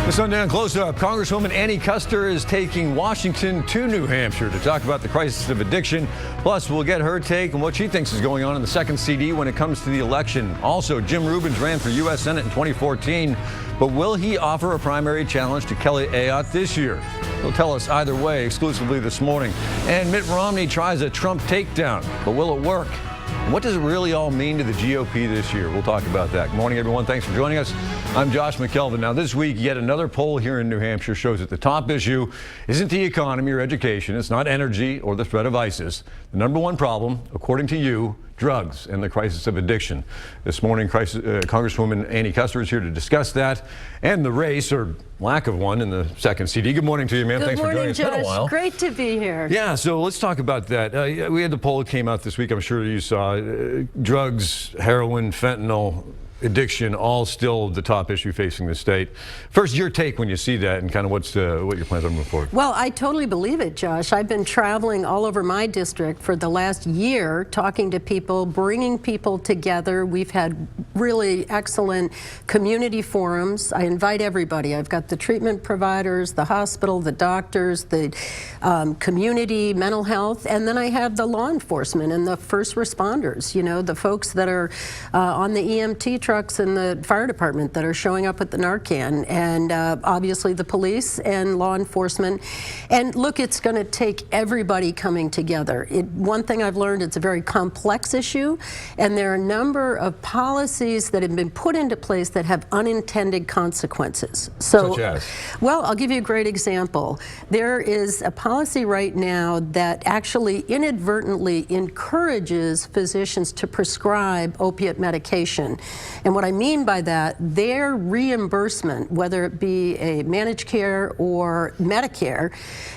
The Sundown Close-Up. Congresswoman Annie Kuster is taking Washington to New Hampshire to talk about the crisis of addiction. Plus, we'll get her take on what she thinks is going on in the second CD when it comes to the election. Also, Jim Rubins ran for U.S. Senate in 2014, but will he offer a primary challenge to Kelly Ayotte this year? He'll tell us either way exclusively this morning. And Mitt Romney tries a Trump takedown, but will it work? What does it really all mean to the GOP this year? We'll talk about that. Good morning, everyone. Thanks for joining us. I'm Josh McKelvin. Now, this week, yet another poll here in New Hampshire shows that the top issue isn't the economy or education. It's not energy or the threat of ISIS. The number one problem, according to you, drugs and the crisis of addiction. This morning, Congresswoman Annie Kuster is here to discuss that and the race, or lack of one, in the second CD. Good morning to you, ma'am. Thanks for joining us. Good morning, It's been a while. Great to be here. Yeah, so let's talk about that. We had the poll that came out this week. I'm sure you saw drugs, heroin, fentanyl, addiction, all still the top issue facing the state. First, your take when you see that and kind of what your plans are moving forward. Well, I totally believe it, Josh. I've been traveling all over my district for the last year, talking to people, bringing people together. We've had really excellent community forums. I invite everybody. I've got the treatment providers, the hospital, the doctors, the community, mental health, and then I have the law enforcement and the first responders, you know, the folks that are on the EMT trucks in the fire department that are showing up at the Narcan, and obviously the police and law enforcement. And look, it's going to take everybody coming together. One thing I've learned, it's a very complex issue, and there are a number of policies that have been put into place that have unintended consequences. So, such as? Well, I'll give you a great example. There is a policy right now that actually inadvertently encourages physicians to prescribe opiate medication. And what I mean by that, their reimbursement, whether it be a managed care or Medicare,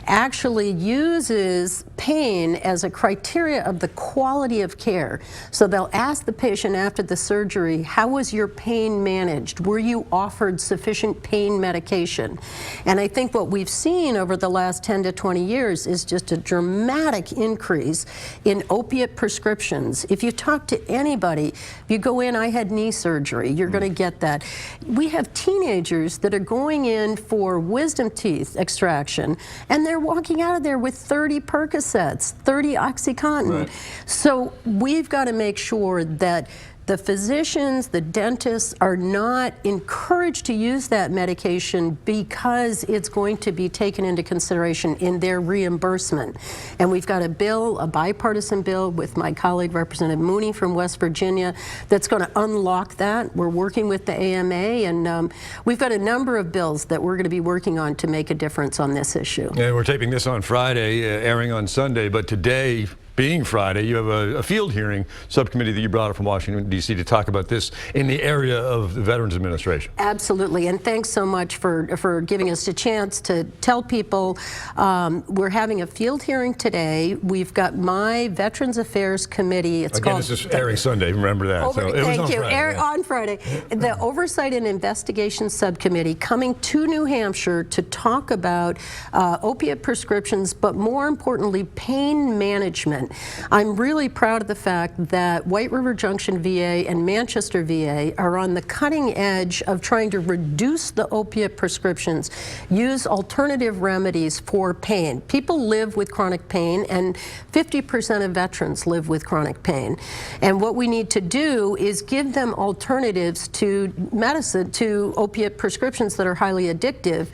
actually uses pain as a criteria of the quality of care. So they'll ask the patient after the surgery, how was your pain managed? Were you offered sufficient pain medication? And I think what we've seen over the last 10 to 20 years is just a dramatic increase in opiate prescriptions. If you talk to anybody, if you go in, I had knee surgery, you're going to get that. We have teenagers that are going in for wisdom teeth extraction, and they're walking out of there with 30 Percocets, 30 OxyContin. Right. So we've got to make sure that the physicians, the dentists are not encouraged to use that medication because it's going to be taken into consideration in their reimbursement. And we've got a bill, a bipartisan bill with my colleague Representative Mooney from West Virginia that's going to unlock that. We're working with the AMA, and we've got a number of bills that we're going to be working on to make a difference on this issue. And we're taping this on Friday, airing on Sunday, but today, being Friday, you have a field hearing subcommittee that you brought up from Washington, D.C. to talk about this in the area of the Veterans Administration. Absolutely, and thanks so much for giving us a chance to tell people we're having a field hearing today. We've got my Veterans Affairs Committee. It's Again, called, this is airing Sunday, remember that. Thank you. On Friday. The Oversight and Investigation Subcommittee coming to New Hampshire to talk about opiate prescriptions, but more importantly, pain management. I'm really proud of the fact that White River Junction VA and Manchester VA are on the cutting edge of trying to reduce the opiate prescriptions, use alternative remedies for pain. People live with chronic pain, and 50% of veterans live with chronic pain. And what we need to do is give them alternatives to medicine, to opiate prescriptions that are highly addictive.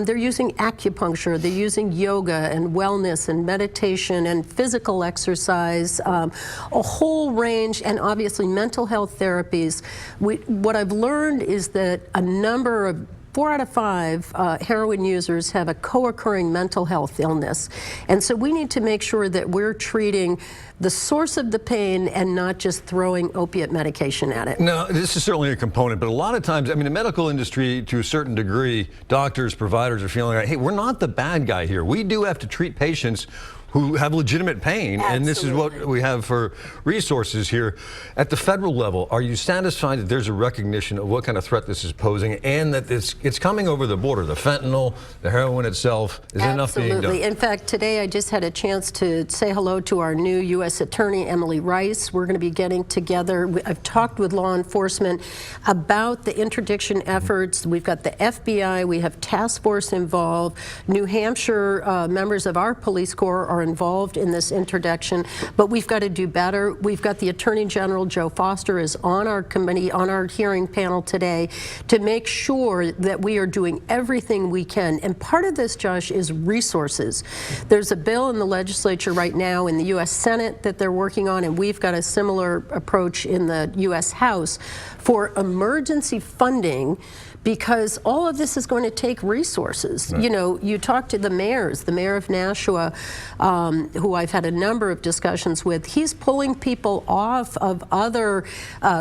They're using acupuncture, they're using yoga and wellness and meditation and physical exercise, a whole range, and obviously mental health therapies. What I've learned is that a number of 4 out of 5 heroin users have a co-occurring mental health illness. And so we need to make sure that we're treating the source of the pain and not just throwing opiate medication at it. No, this is certainly a component, but a lot of times, I mean, the medical industry, to a certain degree, doctors, providers are feeling like, hey, we're not the bad guy here. We do have to treat patients who have legitimate pain. Absolutely. And this is what we have for resources here. At the federal level, are you satisfied that there's a recognition of what kind of threat this is posing and that it's coming over the border? The fentanyl, the heroin itself, is enough being done? Absolutely. In fact, today I just had a chance to say hello to our new U.S. Attorney, Emily Rice. We're going to be getting together. I've talked with law enforcement about the interdiction efforts. We've got the FBI, we have task force involved. New Hampshire members of our police corps are involved in this interdiction, but we've got to do better. We've got the Attorney General, Joe Foster, is on our committee, on our hearing panel today to make sure that we are doing everything we can. And part of this, Josh, is resources. There's a bill in the legislature right now in the U.S. Senate that they're working on, and we've got a similar approach in the U.S. House for emergency funding, because all of this is going to take resources. Right. You know, you talk to the mayors, the mayor of Nashua, who I've had a number of discussions with. He's pulling people off of other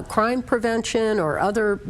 crime prevention or other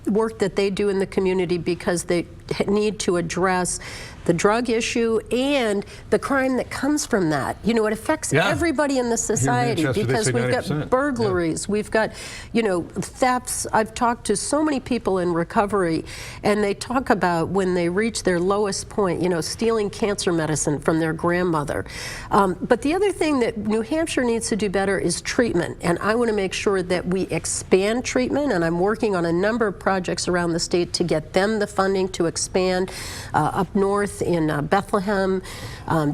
work that they do in the community because they need to address the drug issue and the crime that comes from that. You know, it affects everybody in the society because we've got burglaries, we've got, you know, thefts. I've talked to so many people in recovery, and they talk about when they reach their lowest point, you know, stealing cancer medicine from their grandmother. But the other thing that New Hampshire needs to do better is treatment, and I want to make sure that we expand treatment, and I'm working on a number of projects around the state to get them the funding to expand up north in Bethlehem,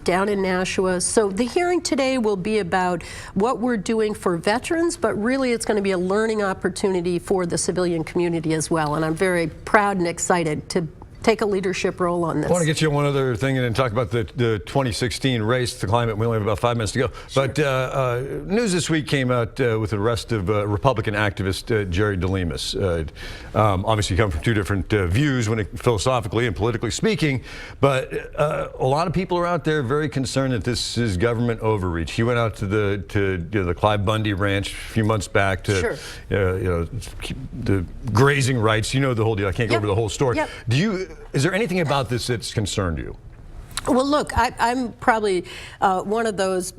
down in Nashua. So the hearing today will be about what we're doing for veterans, but really it's going to be a learning opportunity for the civilian community as well. And I'm very proud and excited to take a leadership role on this. I want to get you on one other thing and then talk about the 2016 race to climate. We only have about 5 minutes to go. Sure. But news this week came out with the arrest of Republican activist Jerry DeLemus. Obviously, come from two different views, philosophically and politically speaking. But a lot of people are out there very concerned that this is government overreach. He went out to the Clive Bundy Ranch a few months back to the grazing rights. You know the whole deal. I can't go over the whole story. Yep. Is there anything about this that's concerned you? Well, look, I'm probably one of those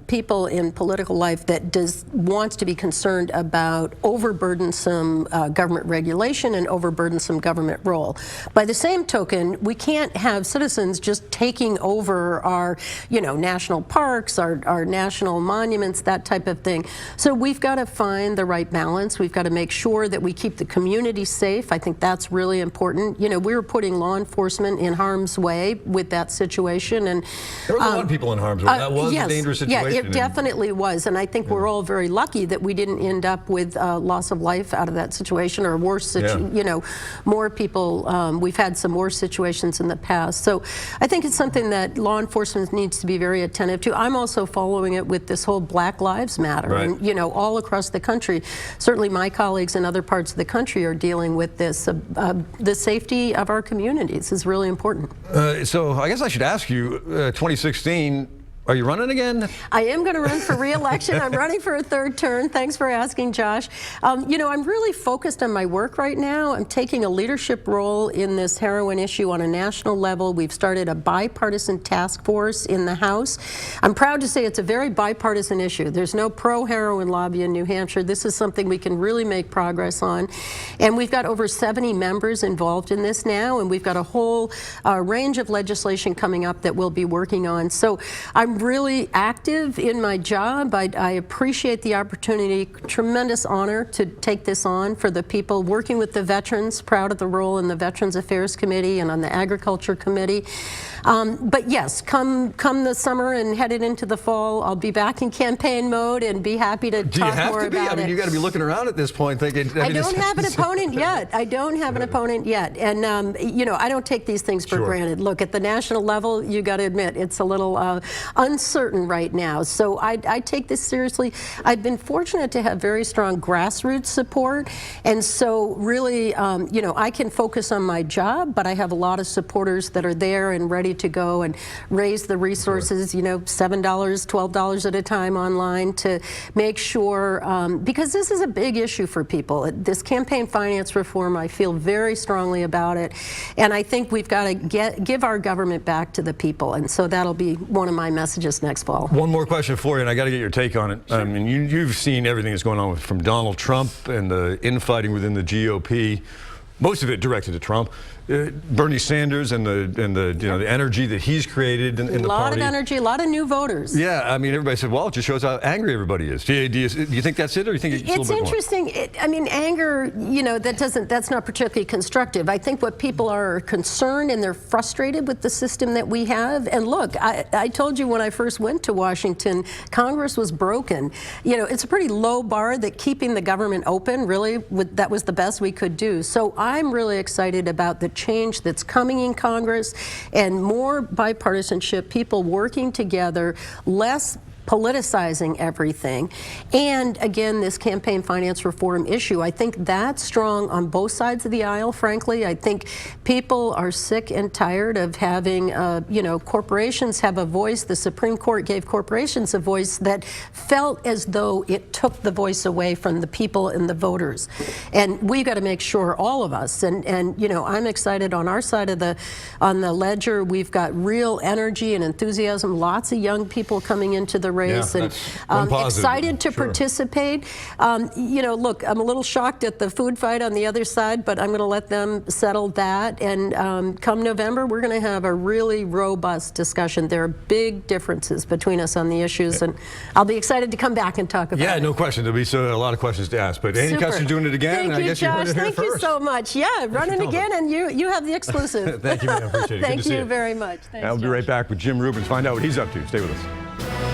people in political life that wants to be concerned about overburdensome government regulation and overburdensome government role. By the same token, we can't have citizens just taking over our, you know, national parks, our national monuments, that type of thing. So we've got to find the right balance. We've got to make sure that we keep the community safe. I think that's really important. You know, we were putting law enforcement in harm's way with that situation, and there was a lot of people in harm's way. That was a dangerous situation. Yeah, it definitely was, and I think we're all very lucky that we didn't end up with loss of life out of that situation, or worse, you know, more people. We've had some worse situations in the past, so I think it's something that law enforcement needs to be very attentive to. I'm also following it with this whole Black Lives Matter, and you know, all across the country. Certainly, my colleagues in other parts of the country are dealing with this. The safety of our communities is really important. So I guess I should ask you, 2016, are you running again? I am going to run for re-election. I'm running for a third term. Thanks for asking, Josh. You know, I'm really focused on my work right now. I'm taking a leadership role in this heroin issue on a national level. We've started a bipartisan task force in the House. I'm proud to say it's a very bipartisan issue. There's no pro-heroin lobby in New Hampshire. This is something we can really make progress on. And we've got over 70 members involved in this now, and we've got a whole range of legislation coming up that we'll be working on. So I'm really active in my job. I appreciate the opportunity, tremendous honor to take this on for the people working with the veterans, proud of the role in the Veterans Affairs Committee and on the Agriculture Committee. But yes, come the summer and headed into the fall, I'll be back in campaign mode and be happy to talk more about it. I mean, you got to be looking around at this point thinking. I don't have an opponent yet. I don't have an opponent yet. And, you know, I don't take these things for granted. Look, at the national level, you got to admit, it's a little uncertain right now. So I take this seriously. I've been fortunate to have very strong grassroots support. And so really, you know, I can focus on my job, but I have a lot of supporters that are there and ready to go and raise the resources, you know, $7, $12 at a time online to make sure, because this is a big issue for people. This campaign finance reform, I feel very strongly about it. And I think we've got to give our government back to the people. And so that'll be one of my messages just next fall. One more question for you, and I got to get your take on it. Sure. I mean, you've seen everything that's going on from Donald Trump and the infighting within the GOP. Most of it directed to Trump. Bernie Sanders and the energy that he's created in the party. A lot of energy, a lot of new voters. Yeah, I mean, everybody said, well, it just shows how angry everybody is. Do you think that's it, or do you think it's a little bit more? It's interesting. I mean, anger, that's not particularly constructive. I think what people are concerned and they're frustrated with the system that we have. And look, I told you when I first went to Washington, Congress was broken. It's a pretty low bar that keeping the government open, really, that was the best we could do. So I'm really excited about the change that's coming in Congress and more bipartisanship, people working together, less politicizing everything. And again, this campaign finance reform issue, I think that's strong on both sides of the aisle, frankly. I think people are sick and tired of having, corporations have a voice. The Supreme Court gave corporations a voice that felt as though it took the voice away from the people and the voters. And we've got to make sure, all of us, and I'm excited on our side of the ledger. We've got real energy and enthusiasm, lots of young people coming into the race, and excited to participate. Look, I'm a little shocked at the food fight on the other side, but I'm going to let them settle that. And come November, we're going to have a really robust discussion. There are big differences between us on the issues, and I'll be excited to come back and talk about it. Yeah, no question. There'll be a lot of questions to ask. But Annie Kuster doing it again. Thank you, I guess Josh. You heard it here Thank first. you so much. Yeah, running again, and you have the exclusive. Thank you, man. Appreciate it. Thank you very much. Thanks, I'll be right back with Jim Rubens. Find out what he's up to. Stay with us.